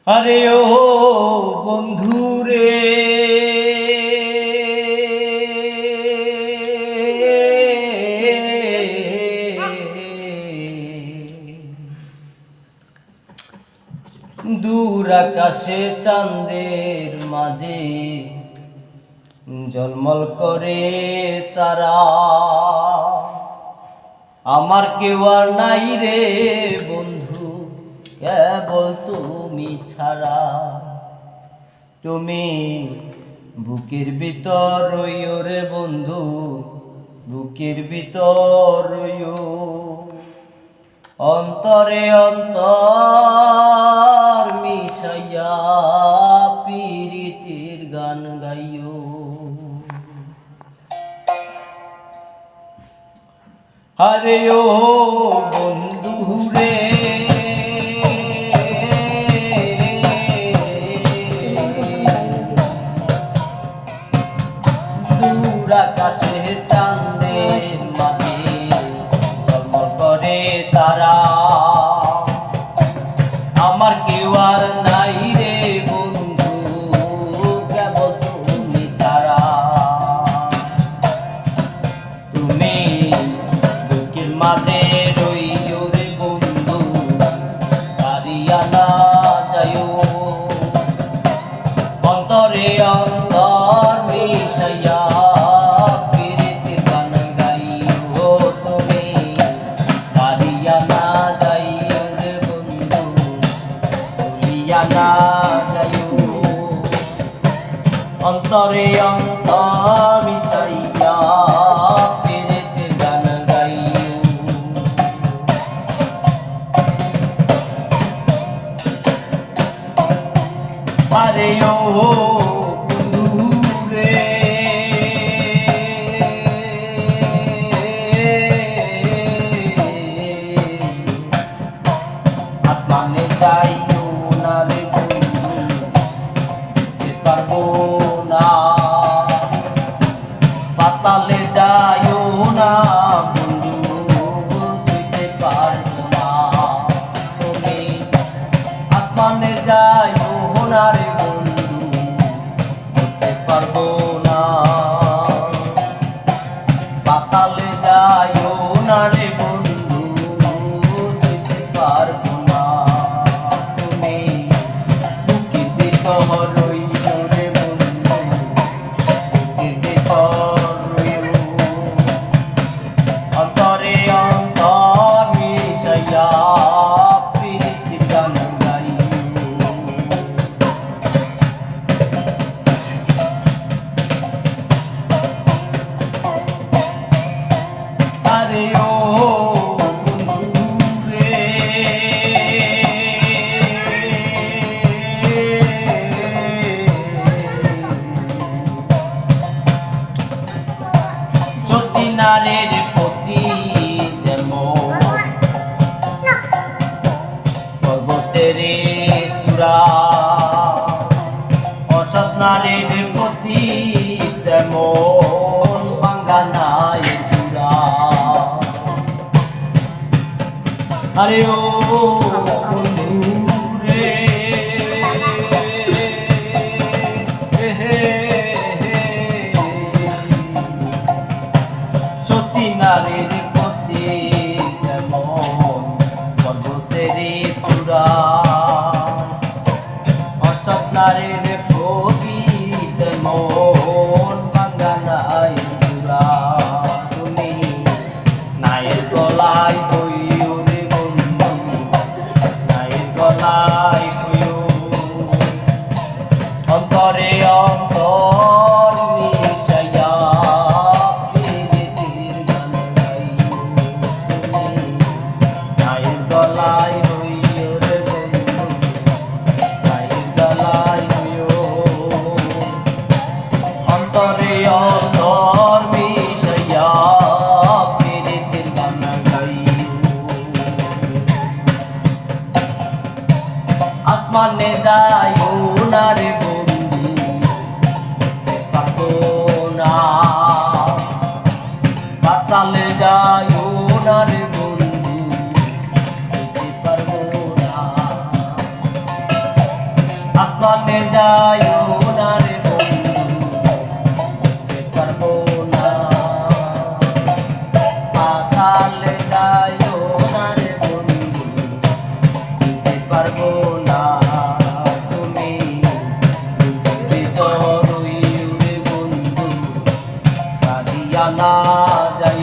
আরে ও বন্ধুরে, দূর আকাশে চাঁদের মাঝে ঝলমল করে তারা, আমার কেউ আর নাই রে বন্ধু, কেবল তুমি ছাড়া। তুমি বুকের ভিতর রইও রে বন্ধু, বুকের ভিতর রইও, অন্তরে অন্তর মিশাইয়া পিরিতির গান গাইও। আরে ও বন্ধু রে, দূর আকাশে চাঁদের মাঝে ঝলমল করে তারা, আমার কেউ আর নাই রে বন্ধু, কেবল তুমি ছাড়া। তুমি বুকের মাঝে রইও রে বন্ধু, ছাড়িয়া না যাইও, অন্তরে অন্তর মিশাইয়া পিরিতির গান গাইও। তুমি ছাড়িয়া না যাইও রে বন্ধু, ভুলিয়া না যাইও, অন্তরে অন্তর মিশাইয়া পিরিতির গান গাইও। আরে ও বন্ধু রে, আসমানে যাইও না রে বন্ধু, যেতে পারবো না, পাতালে যাইও না বন্ধু, যেতে পারবো না। তুমি আসমানে যাইও না রে বন্ধু, যেতে পারবো না, পাতালে যাইও না রে বন্ধু, যেতে পারবো না। তুমি বুকের ভিতর রইও রে বন্ধু, বুকের ভিতর রইও, অন্তরে অন্তর মিশাইয়া পিরিতির গান গাইও। আরে ও বন্ধু রে, সতী নারীর প্রতি যেমন পর্বতের চূড়া, অসৎ নারীর প্রতি তেমন ভাঙা নাই চূড়া। আরে ও বন্ধু রে, সতী নারীর প্রতি যেমন পর্বতের চূড়া, অসৎ নারীর প্রতি তেমন ভাঙা নাই চূড়া। তুমি নায়ের গলায় হইও রে বন্ধু, নায়ের গলায় হইও, অন্তরে অন্তর মিশাইয়া পিরিতির গান গাইও। তুমি নায়ের গলায় হইও রে বন্ধু, নায়ের গলায় হইও, অন্তরে অন্তর মিশাইয়া পিরিতির গান গাইও। আসমানে যাইও না রে বন্ধু, যেতে পারবো না, পাতালে যাইও না রে বন্ধু, যেতে পারবো না। আসমানে যাইও না রে বন্ধু যেতে পারবো না পাতালে যাইও না রে বন্ধু যেতে পারবো না তুমি ভিতর রে বন্ধু সারিয়া না যাই